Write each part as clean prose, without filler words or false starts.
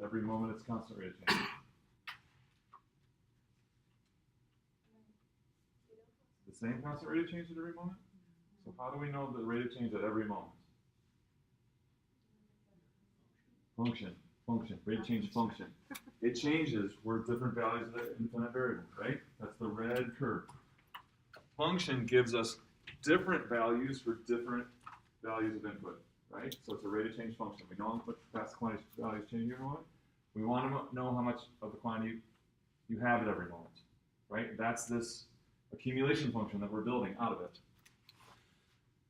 every moment it's constant rate of change? The same constant rate of change at every moment? So how do we know the rate of change at every moment? Function, rate of change function. It changes where different values of the infinite variable, right? That's the red curve. Function gives us different values for different values of input, right? So it's a rate of change function. We know what fast quantity values change every moment. We want to know how much of the quantity you have at every moment, right? That's this accumulation function that we're building out of it.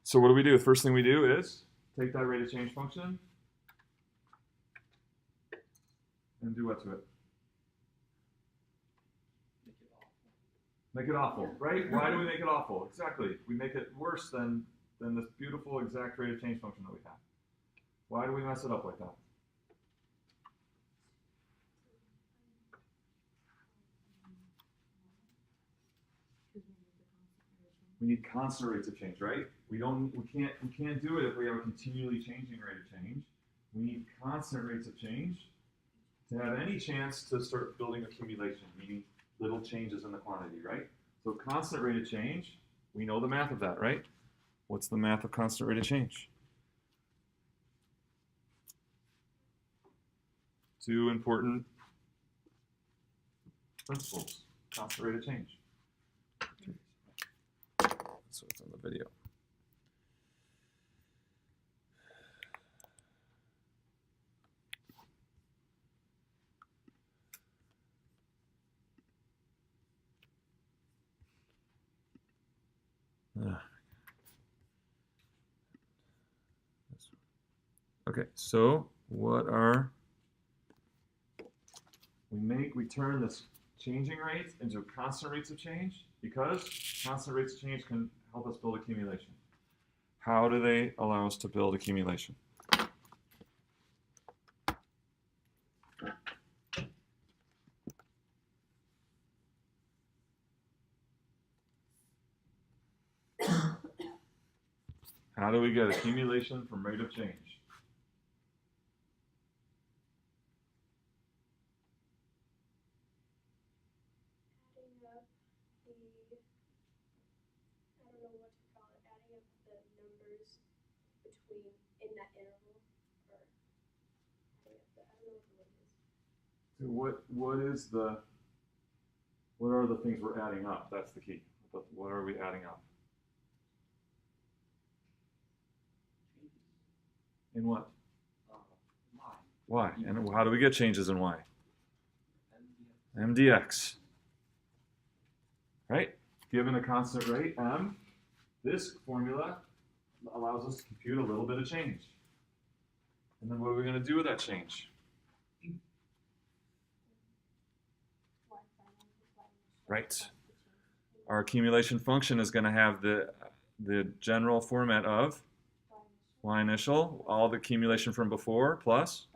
So what do? The first thing we do is take that rate of change function and do what to it? Make it awful, right? Why do we make it awful? Exactly. We make it worse than this beautiful exact rate of change function that we have. Why do we mess it up like that? We need constant rates of change, right? We can't do it if we have a continually changing rate of change. We need constant rates of change to have any chance to start building accumulation, meaning little changes in the quantity, right? So constant rate of change, we know the math of that, right? What's the math of constant rate of change? Two important principles. Constant rate of change. So it's on the video. Okay, so what are we turn this changing rate into constant rates of change because constant rates of change can help us build accumulation. How do they allow us to build accumulation? How do we get accumulation from rate of change? What are the things we're adding up? That's the key. What are we adding up? In what? Y. And how do we get changes in Y? MDX. Right? Given a constant rate, M, this formula allows us to compute a little bit of change. And then what are we going to do with that change? Right. Our accumulation function is going to have the general format of Y initial, all the accumulation from before, plus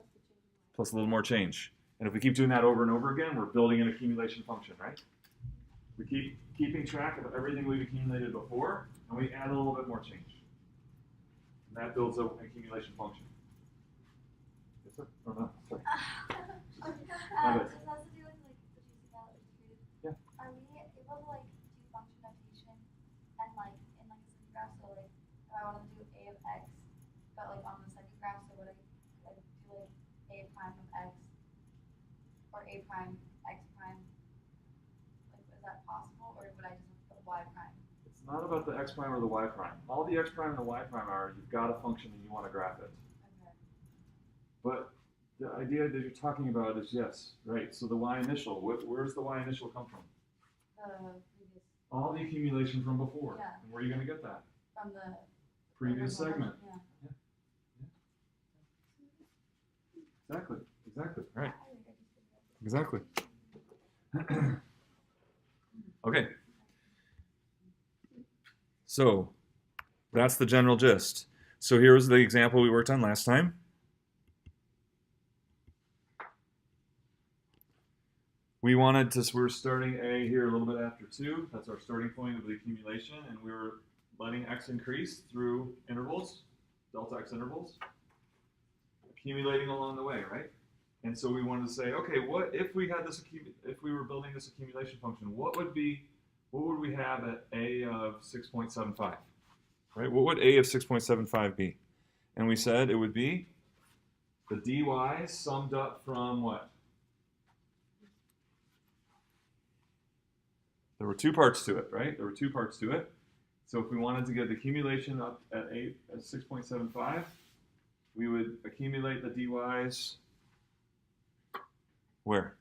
a little more change. And if we keep doing that over and over again, we're building an accumulation function, right? We keep keeping track of everything we've accumulated before, and we add a little bit more change. And that builds an accumulation function. Yes, sir? Or not? Sorry. This has to do with like the juicy calories food. Yeah. Are we able to like do function notation and like in like a second graph? So like if I wanted to do a of x, but like on the second graph, so would I like do like a prime of x or a prime x prime? Like is that possible, or would I just put y prime? It's not about the x prime or the y prime. All the x prime and the y prime are you've got a function and you want to graph it. Okay. But the idea that you're talking about is yes, right? So the y initial, where's the y initial come from? The previous. All the accumulation from before. Yeah. And where are you going to get that? From the Previous segment. Yeah. Exactly. Right. Exactly. Okay. So that's the general gist. So here was the example we worked on last time. We're starting A here a little bit after 2. That's our starting point of the accumulation, and we were letting x increase through intervals, delta x intervals, accumulating along the way, right? And so we wanted to say, okay, what if we had this if we were building this accumulation function, what would we have at a of 6.75? Right? What would a of 6.75 be? And we said it would be the dy summed up from what? There were two parts to it, right? There were two parts to it. So if we wanted to get the accumulation up at 6.75, we would accumulate the dy's where?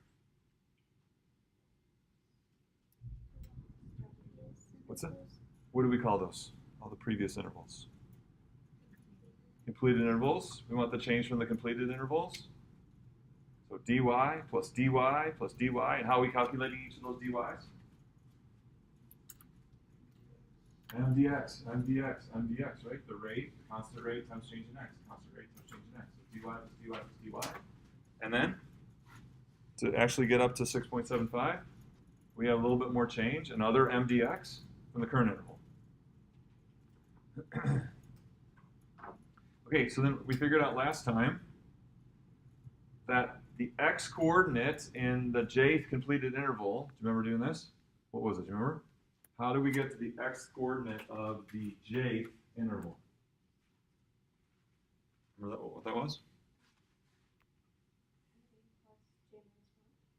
What's that? What do we call those? All the previous intervals. Completed intervals. We want the change from the completed intervals. So dy plus dy plus dy. And how are we calculating each of those dy's? mdx, mdx, mdx, right? The rate, constant rate times change in x, constant rate times change in x. So dy plus dy plus dy. And then, to actually get up to 6.75, we have a little bit more change, another mdx from the current interval. Okay, so then we figured out last time that the x coordinate in the jth completed interval, do you remember doing this? What was it, do you remember? How do we get to the x coordinate of the jth interval? Remember what that was?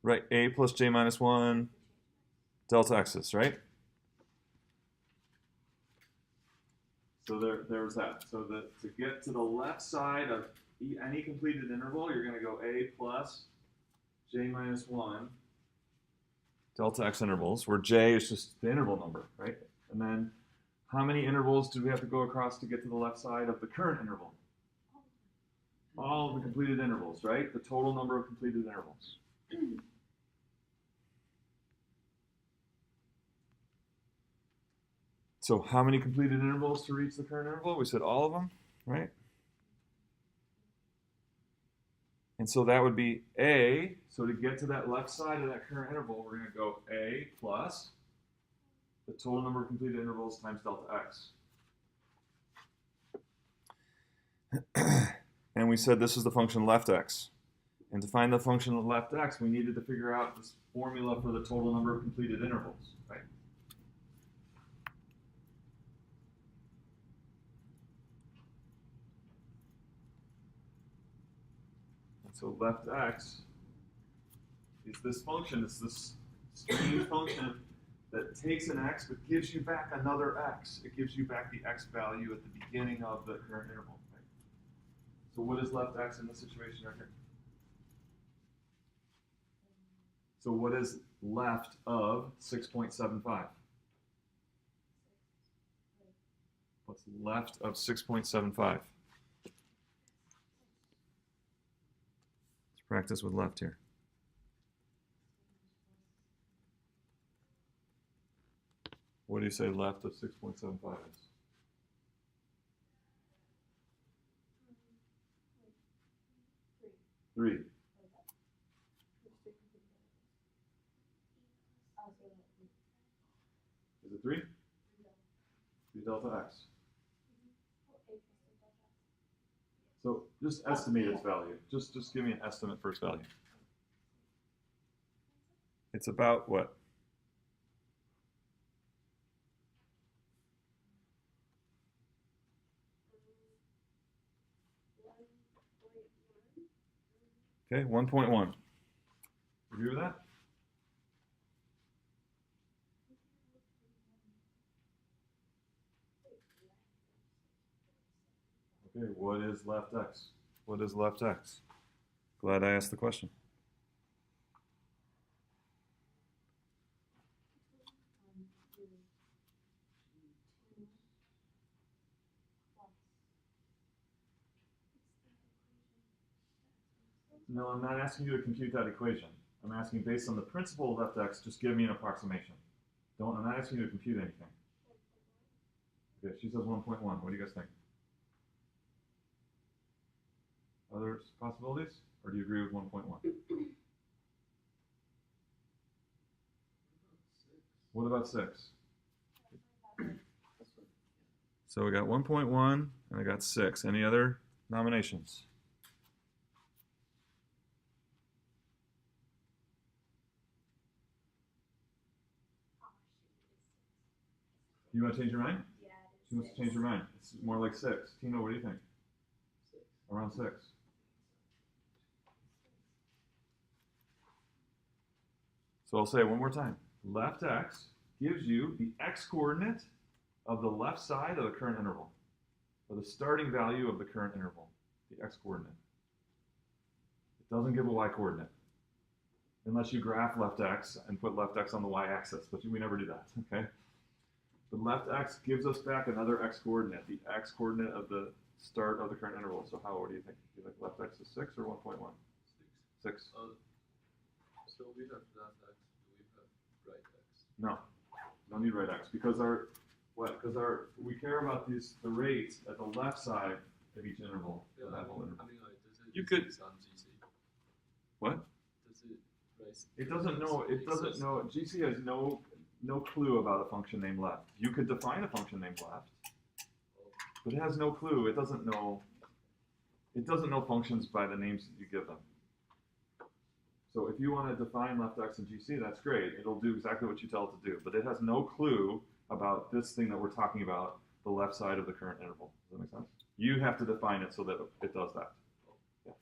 Right, a plus j minus 1 delta x's, right? So there's that. So to get to the left side of any completed interval, you're going to go a plus j minus 1 delta x intervals, where j is just the interval number, right? And then how many intervals do we have to go across to get to the left side of the current interval? All of the completed intervals, right? The total number of completed intervals. So how many completed intervals to reach the current interval? We said all of them, right? And so that would be a. So to get to that left side of that current interval, we're going to go a plus the total number of completed intervals times delta x. And we said this is the function left x. And to find the function of left x, we needed to figure out this formula for the total number of completed intervals, right? So left x is this function. It's this strange function that takes an x but gives you back another x. It gives you back the x value at the beginning of the current interval. Right? So what is left x in this situation right here? So what is left of 6.75? What's left of 6.75? Practice with left here. What do you say left of 6.75 is? Three. Is it 3? 3 delta x. So just estimate its value. Just give me an estimate for its value. It's about what? Okay, 1.1. Agree with that? Okay, what is left x? What is left x? Glad I asked the question. No, I'm not asking you to compute that equation. I'm asking based on the principle of left x, just give me an approximation. I'm not asking you to compute anything. Okay, she says 1.1. What do you guys think? Other possibilities? Or do you agree with 1.1? What about 6? So we got 1.1 and I got 6. Any other nominations? You want to change your mind? Yeah, She wants to change her mind. It's more like 6. Tino, what do you think? Around 6. So I'll say it one more time. Left x gives you the x-coordinate of the left side of the current interval, or the starting value of the current interval, the x-coordinate. It doesn't give a y-coordinate, unless you graph left x and put left x on the y-axis, but we never do that, okay? The left x gives us back another x-coordinate, the x-coordinate of the start of the current interval. So what do you think? Do you think left x is 6 or 1.1? 6. So we have left x, do we have right x? No, don't need right x because we care about the rates at the left side of each interval. Yeah, that whole interval. I mean, like, does it You could- exist on GC? What? Does it raise? It doesn't know. It doesn't know. GC has no clue about a function named left. You could define a function named left, but it has no clue. It doesn't know. It doesn't know functions by the names that you give them. So if you want to define left x in GC, that's great. It'll do exactly what you tell it to do, but it has no clue about this thing that we're talking about, the left side of the current interval. Does that make sense? You have to define it so that it does that. Yeah.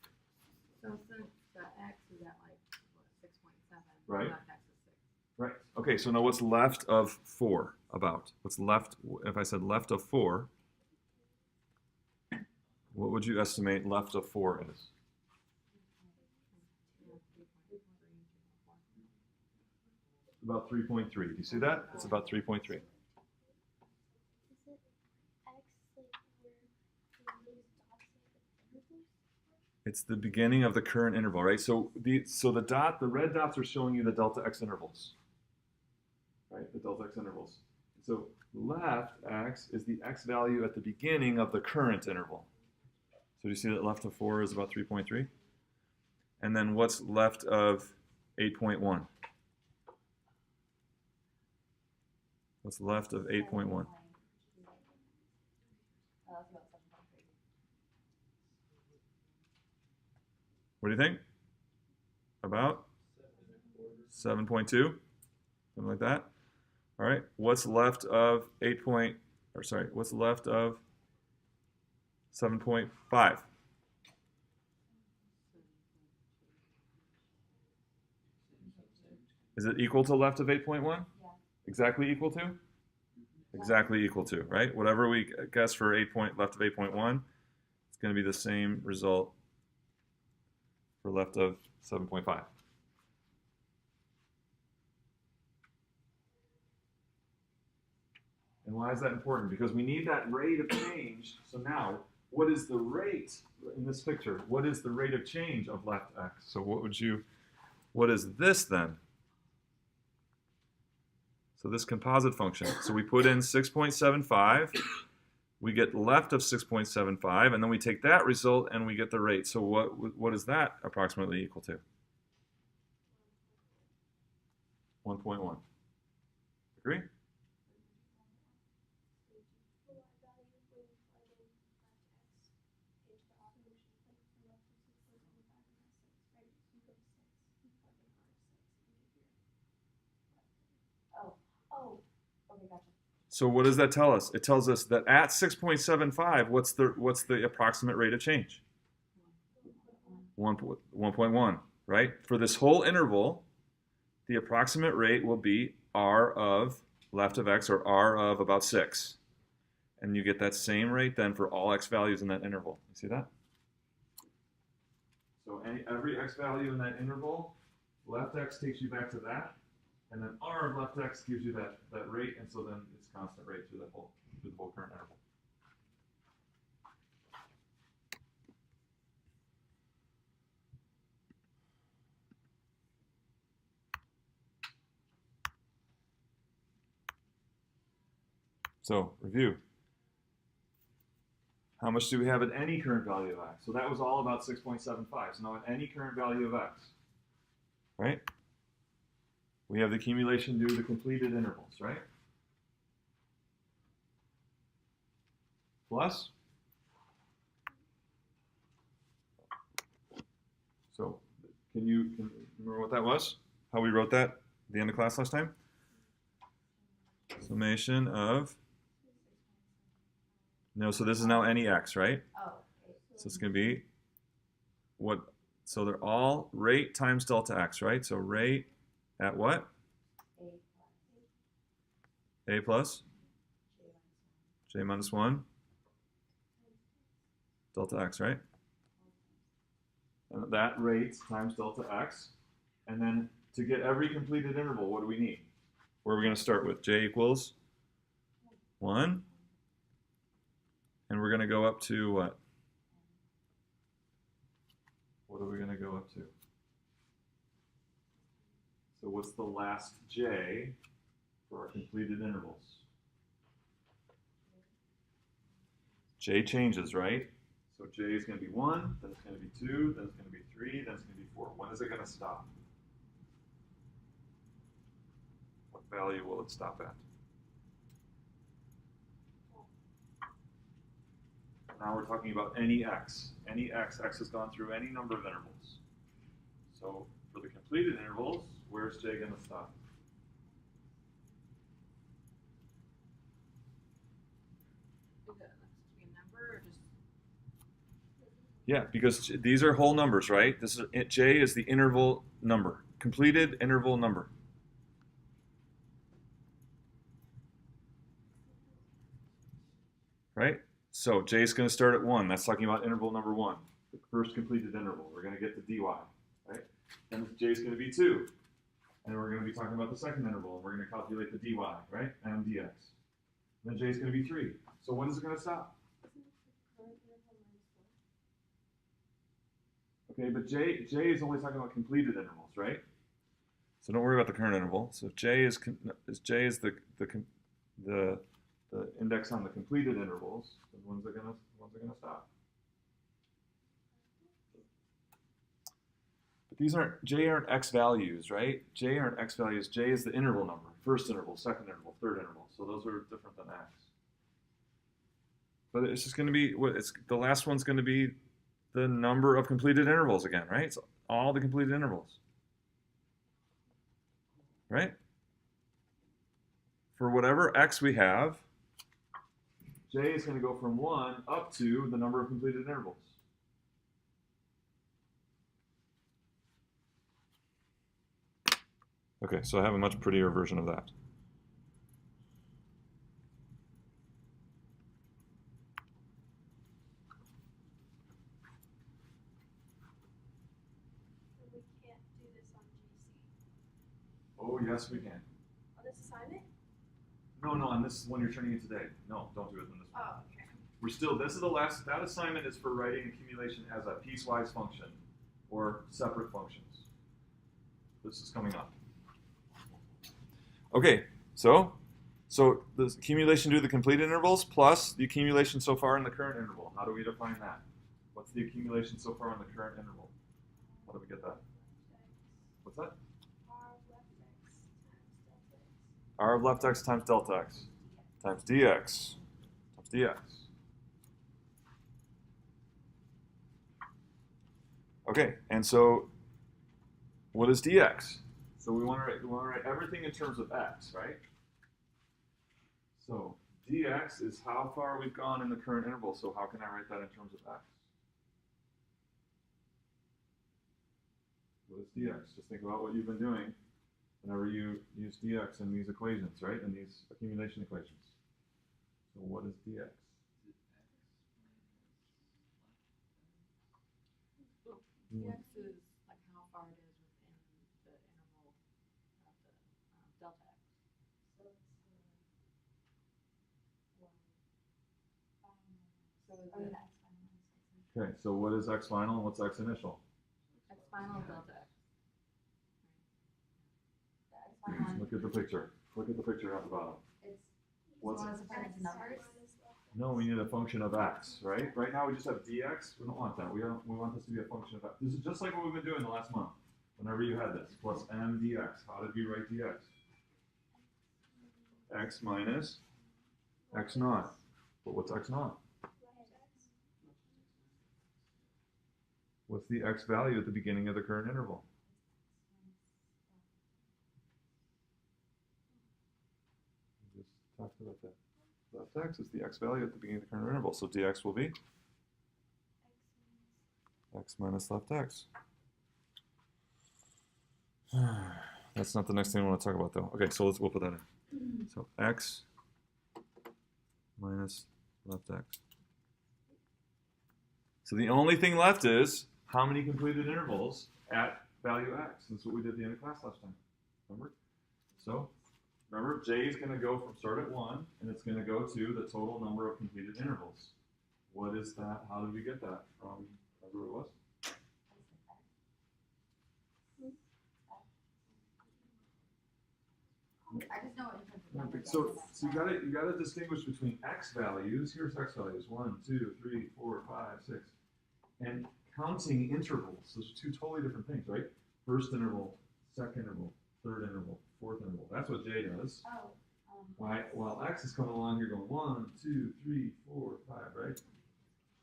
So since the x is at like, what, 6.7, Right. left x is 6. Right. Okay, so now what's left of 4 about? What's left, if I said left of 4, what would you estimate left of 4 is? About 3.3. Do you see that? It's about 3.3. Is it x like where those dots like the intervals? It's the beginning of the current interval, right? So the red dots are showing you the delta x intervals, right? The delta x intervals. So left x is the x value at the beginning of the current interval. So do you see that left of 4 is about 3.3? And then what's left of 8.1? What's left of 8.1? Oh, that's about 7.3. What do you think? About 7.2? Something like that? All right. What's left of what's left of 7.5? Is it equal to left of 8.1? Yeah. Exactly equal to? Exactly equal to, right? Whatever we guess for left of 8.1, it's going to be the same result for left of 7.5. And why is that important? Because we need that rate of change. So now, what is the rate in this picture? What is the rate of change of left x? So what is this then? So this composite function. So we put in 6.75. We get left of 6.75, and then we take that result and we get the rate. So what is that approximately equal to? 1.1. Agree? Oh, okay, gotcha. So what does that tell us? It tells us that at 6.75, what's the approximate rate of change? 1.1, right? For this whole interval, the approximate rate will be r of left of x, or r of about 6. And you get that same rate then for all x values in that interval. You see that? So every x value in that interval, left x takes you back to that. And then r of left x gives you that rate, and so then it's constant rate through the whole current interval. So review. How much do we have at any current value of x? So that was all about 6.75. So now at any current value of x, right? We have the accumulation due to the completed intervals, right? Plus. So can you remember what that was? How we wrote that at the end of class last time? Summation of No, so this is now any x, right? Oh, okay. So it's going to be what? So they're all rate times delta x, right? So rate at what? A A plus j minus 1 delta x, right? And that rate times delta x. And then to get every completed interval, what do we need? Where are we going to start with? J equals 1. And we're going to go up to what? What are we going to go up to? So what's the last j for our completed intervals? J changes, right? So j is going to be 1, then it's going to be 2, then it's going to be 3, then it's going to be 4. When is it going to stop? What value will it stop at? Now we're talking about any x. Any x, x has gone through any number of intervals. So for the completed intervals, where's j going to stop? Is it to be a number or just? Yeah, because these are whole numbers, right? This is j is the interval number, completed interval number. Right? So j is going to start at 1. That's talking about interval number 1, the first completed interval. We're going to get the dy, right? Then j is going to be 2. And we're going to be talking about the second interval, and we're going to calculate the dy, right? M dx. Then j is going to be 3. So when is it going to stop? Okay, but j is only talking about completed intervals, right? So don't worry about the current interval. So j is the index on the completed intervals. And when's it gonna stop? But these j aren't x values, right? J aren't x values. J is the interval number, first interval, second interval, third interval. So those are different than x. But it's just going to be the last one's going to be the number of completed intervals again, right? It's all the completed intervals, right? For whatever x we have, j is going to go from 1 up to the number of completed intervals. Okay, so I have a much prettier version of that. We can't do this on GC. Oh, yes, we can. On this assignment? No, on this one you're turning in today. No, don't do it on this one. Oh, okay. We're still, this is the last, that assignment is for writing accumulation as a piecewise function or separate functions. This is coming up. Okay, so the accumulation due to the completed intervals plus the accumulation so far in the current interval. How do we define that? What's the accumulation so far in the current interval? How do we get that? What's that? R of left x times delta x. R of left x times delta x times dx times dx. Okay, and so what is dx? So we want to write everything in terms of x, right? So dx is how far we've gone in the current interval. So how can I write that in terms of x? What is dx? Just think about what you've been doing whenever you use dx in these equations, right? In these accumulation equations. So what is dx? Dx is like how far it is within the interval of the delta x. So is Or it the x final. Okay, so what is x final and what's x initial? x final delta x? The x final. Look at the picture. Look at the picture at the bottom. It's What's so it's a function of numbers. No, we need a function of x, right? Right now we just have dx. We don't want that. We want this to be a function of x. This is just like what we've been doing the last month. Whenever you had this, plus m dx. How did we write dx? X minus x naught. But what's x naught? What's the x value at the beginning of the current interval? We just talked about that. left x is the x value at the beginning of the current interval. So dx will be x minus left x. That's not the next thing I want to talk about though. Okay, so we'll put that in. So x minus left x. So the only thing left is how many completed intervals at value x. That's what we did at the end of class last time. Remember? So remember, j is going to go from start at 1, and it's going to go to the total number of completed intervals. What is that? How did we get that from whatever it was? I just know what in terms of numbers. So you gotta distinguish between x values. Here's x values: 1, 2, 3, 4, 5, 6, and counting intervals. Those are two totally different things, right? First interval, second interval, third interval, fourth interval. That's what j does. Oh. While x is coming along here going 1, 2, 3, 4, 5, right?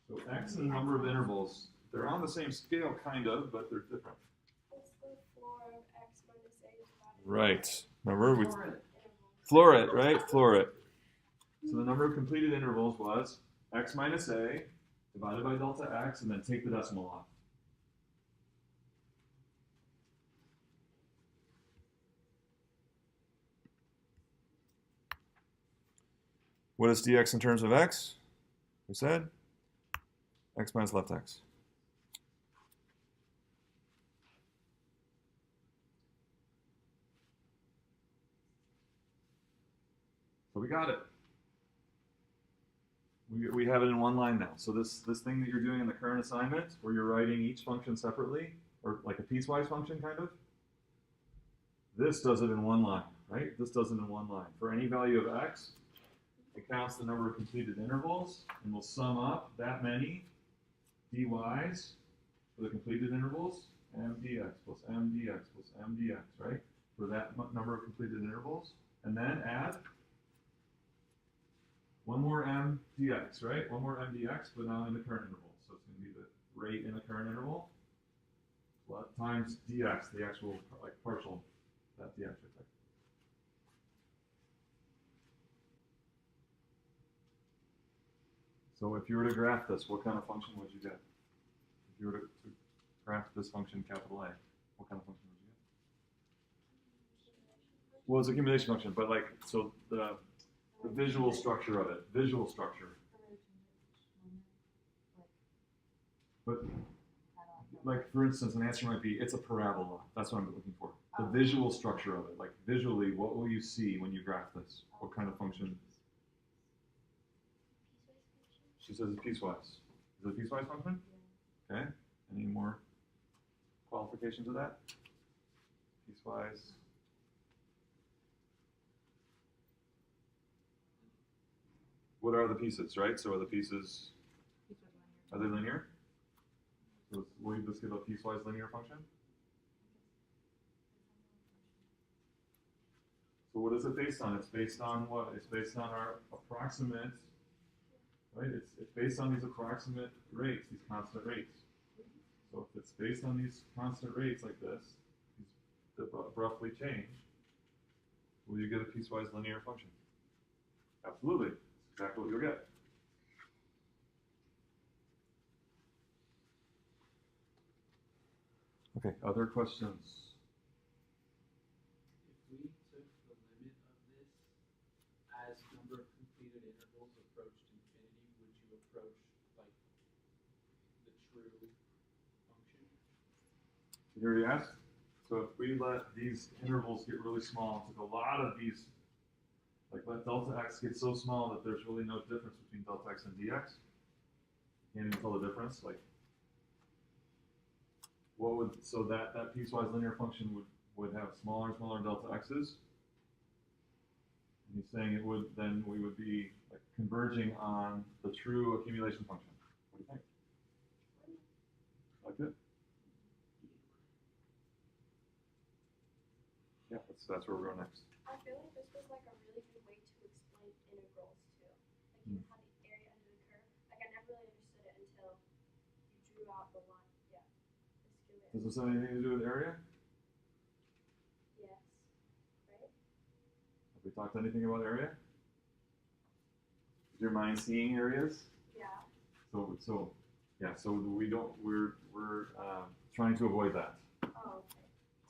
So x and the number of intervals, they're on the same scale, kind of, but they're different. What's the floor of x minus a divided Right. Remember, we by interval? floor it, right? Floor it. So the number of completed intervals was x minus a divided by delta x, and then take the decimal off. What is dx in terms of x? We said x minus left x. So we got it. We have it in one line now. So this thing that you're doing in the current assignment, where you're writing each function separately, or like a piecewise function kind of, this does it in one line, right? This does it in one line. For any value of x, it counts the number of completed intervals, and will sum up that many dy's for the completed intervals, mdx plus mdx plus mdx, right? For that number of completed intervals, and then add one more mdx, right? One more mdx, but now in the current interval. So it's going to be the rate in the current interval times dx, the actual like partial, that dx right there. So if you were to graph this, what kind of function would you get? If you were to graph this function, capital A, what kind of function would you get? Well, it's an accumulation function, but like, so the visual structure of it, visual structure. But like, for instance, an answer might be, it's a parabola. That's what I'm looking for. The visual structure of it, like visually, what will you see when you graph this? What kind of function? She says it's piecewise. Is it a piecewise function? Okay. Any more qualifications of that? Piecewise. What are the pieces, right? So are the pieces, are they linear? So will you just give a piecewise linear function? So what is it based on? It's based on what? It's based on our approximate, right? It's based on these approximate rates, these constant rates. So if it's based on these constant rates like this, these abruptly change, will you get a piecewise linear function? Absolutely. That's exactly what you'll get. Okay, other questions? If we took the limit of this as number of completed intervals approached infinity, would you approach like the true function? You already asked? So if we let these intervals get really small, took a lot of these, like let delta x get so small that there's really no difference between delta x and dx. You can't even tell the difference. Like, what would, so that piecewise linear function would have smaller and smaller delta x's. And he's saying it would, then we would be like converging on the true accumulation function. What do you think? Like it? Yeah, that's where we're going next. I feel like this was like a really good way to explain integrals too. Like you had the area under the curve. Like I never really understood it until you drew out the line. Yeah. Does this have anything to do with area? Yes. Right? Have we talked anything about area? your mind seeing areas? Yeah. So we don't, we're trying to avoid that. Oh,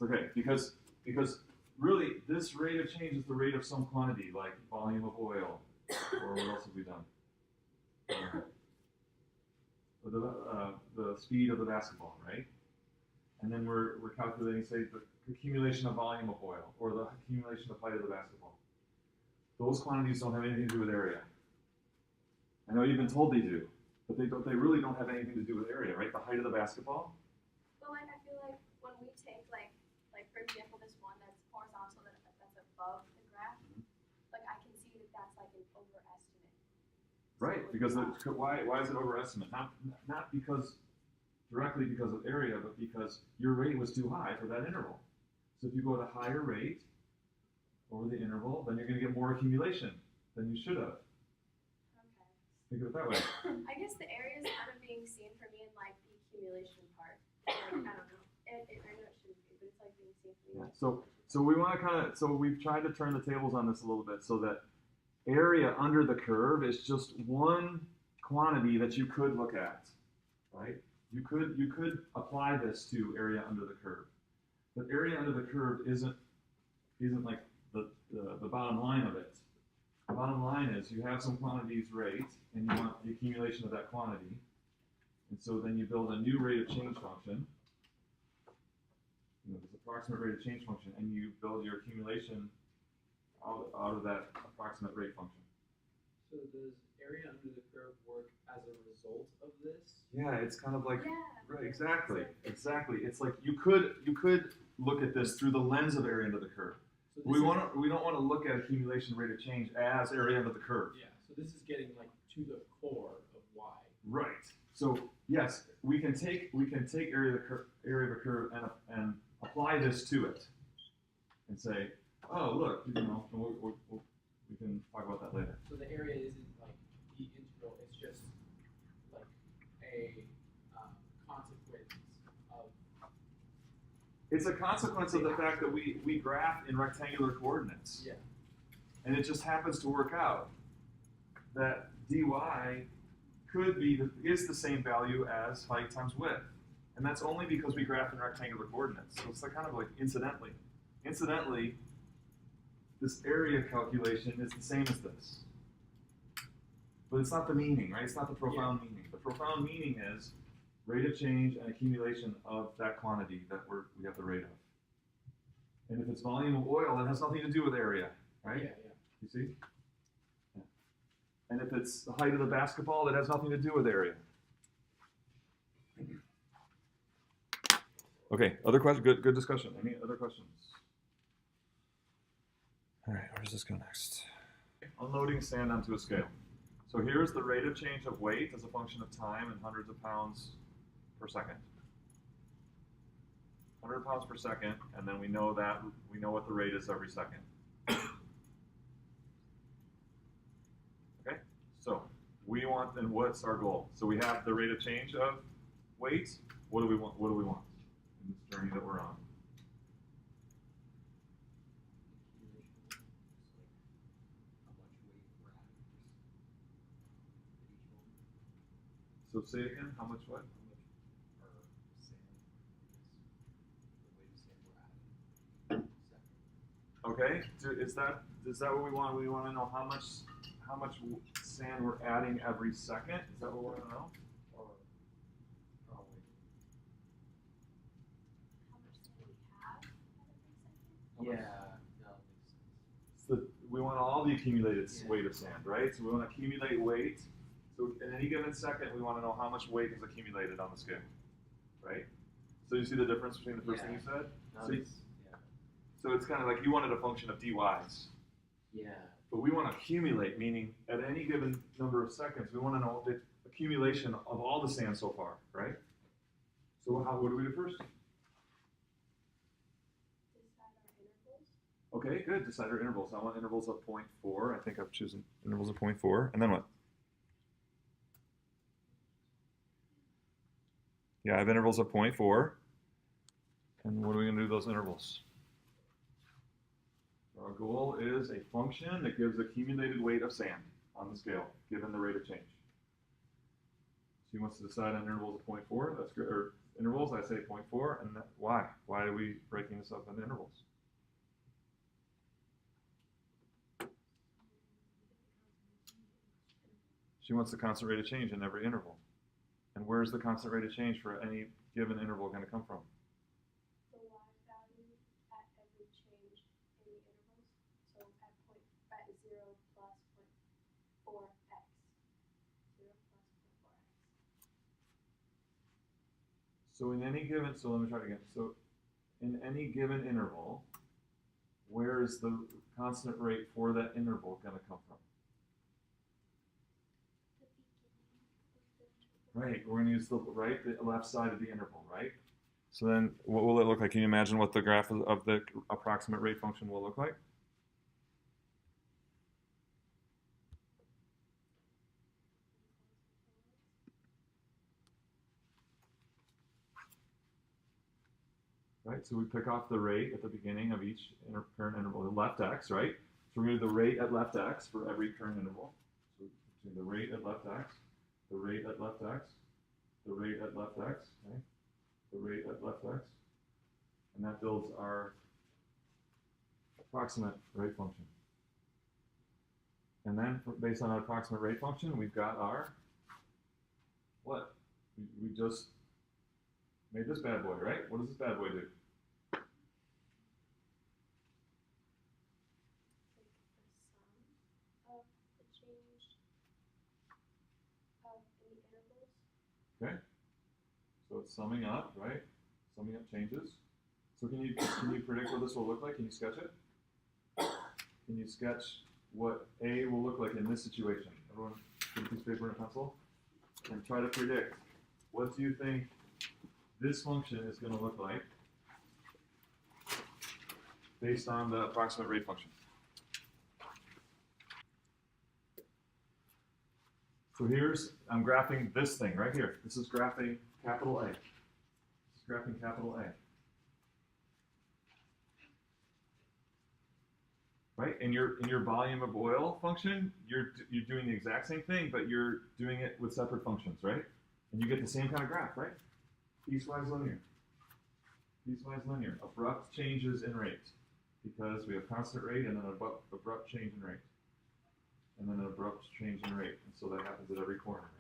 okay. It's okay, because really, this rate of change is the rate of some quantity, like volume of oil, or what else have we done? The speed of the basketball, right? And then we're calculating, say, the accumulation of volume of oil, or the accumulation of height of the basketball. Those quantities don't have anything to do with area. I know you've been told they do, but they really don't have anything to do with area, right? The height of the basketball. But like I feel like when we take like for example this one that's horizontal that's above the graph, like I can see that that's like an overestimate. Right, because why is it overestimate? Not because directly because of area, but because your rate was too high for that interval. So if you go at a higher rate over the interval, then you're going to get more accumulation than you should have. Okay. Think of it that way. I guess the area is kind of being seen for me in like the accumulation part. Like, I don't know. I know it shouldn't be, but it's like being seen for me. Yeah. So we want to so we've tried to turn the tables on this a little bit so that area under the curve is just one quantity that you could look at, right? You could apply this to area under the curve, but area under the curve isn't like the bottom line of it. The bottom line is you have some quantities rate, and you want the accumulation of that quantity, and so then you build a new rate of change function. This approximate rate of change function, and you build your accumulation out of that approximate rate function. So does area under the curve work as a result of this? Yeah, it's kind of like Yeah. right, exactly. It's like you could look at this through the lens of area under the curve. So We don't want to look at accumulation rate of change as area under the curve. Yeah, so this is getting like to the core of why. Right. So yes, we can take area of the curve and apply this to it, and say, oh look, we can talk about that later. So the area isn't like the integral, it's just like a consequence of. It's a consequence of the fact that we graph in rectangular coordinates. Yeah. And it just happens to work out that dy is the same value as height times width. And that's only because we graph in rectangular coordinates. So it's like kind of like incidentally. Incidentally, this area calculation is the same as this. But it's not the meaning, right? It's not the profound meaning. The profound meaning is rate of change and accumulation of that quantity that we have the rate of. And if it's volume of oil, that has nothing to do with area, right? Yeah. You see? Yeah. And if it's the height of the basketball, that has nothing to do with area. Okay, other questions? Good discussion. Any other questions? All right, where does this go next? Unloading sand onto a scale. So here's the rate of change of weight as a function of time in hundreds of pounds per second. 100 pounds per second, and then we know what the rate is every second. Okay, so we want, and what's our goal? So we have the rate of change of weight. What do we want? What do we want in this journey that we're on? So say it again. How much what? Okay. Is that what we want? We want to know how much sand we're adding every second. Is that what we want to know? Or probably. How much do we have every second? How much? That makes sense. So we want all the accumulated Yeah. weight of sand, right? So we want to accumulate weight. So in any given second, we want to know how much weight is accumulated on the scale, right? So you see the difference between the first thing you said? So it's kind of like you wanted a function of dy's. Yeah. But we want to accumulate, meaning at any given number of seconds, we want to know the accumulation of all the sand so far, right? So what do we do first? Decide our intervals. Okay, good. Decide our intervals. I want intervals of 0.4. I think I've chosen intervals of 0.4. And then what? Yeah, I have intervals of 0.4. And what are we going to do with those intervals? Our goal is a function that gives accumulated weight of sand on the scale, given the rate of change. So he wants to decide on intervals of 0.4, that's good, or intervals, I say 0.4, and that, why? Why are we breaking this up into intervals? She wants the constant rate of change in every interval. And where's the constant rate of change for any given interval going to come from? The y value at every change in the intervals. So at 0 plus 0.4x. 0 plus 0.4x. So in any given, so let me try it again. So in any given interval, where is the constant rate for that interval going to come from? Right, we're going to use the left side of the interval, right? So then what will it look like? Can you imagine what the graph of the approximate rate function will look like? Right, so we pick off the rate at the beginning of each current interval, the left x, right? So we're going to do the rate at left x for every current interval. So the rate at left x, the rate at left x, the rate at left x, okay? The rate at left x, and that builds our approximate rate function. And then based on our approximate rate function, we've got our, what? We just made this bad boy, right? What does this bad boy do? Of the change of the intervals. Okay, so it's summing up, right? Summing up changes. So can you predict what this will look like? Can you sketch it? Can you sketch what A will look like in this situation? Everyone, get a piece of paper and a pencil, and try to predict. What do you think this function is going to look like based on the approximate rate function? So I'm graphing this thing right here. This is graphing capital A. This is graphing capital A. Right? In your volume of oil function, you're doing the exact same thing, but you're doing it with separate functions, right? And you get the same kind of graph, right? Piecewise linear. Piecewise linear. Abrupt changes in rate. Because we have constant rate and then abrupt change in rate. And then an abrupt change in rate. And so that happens at every corner.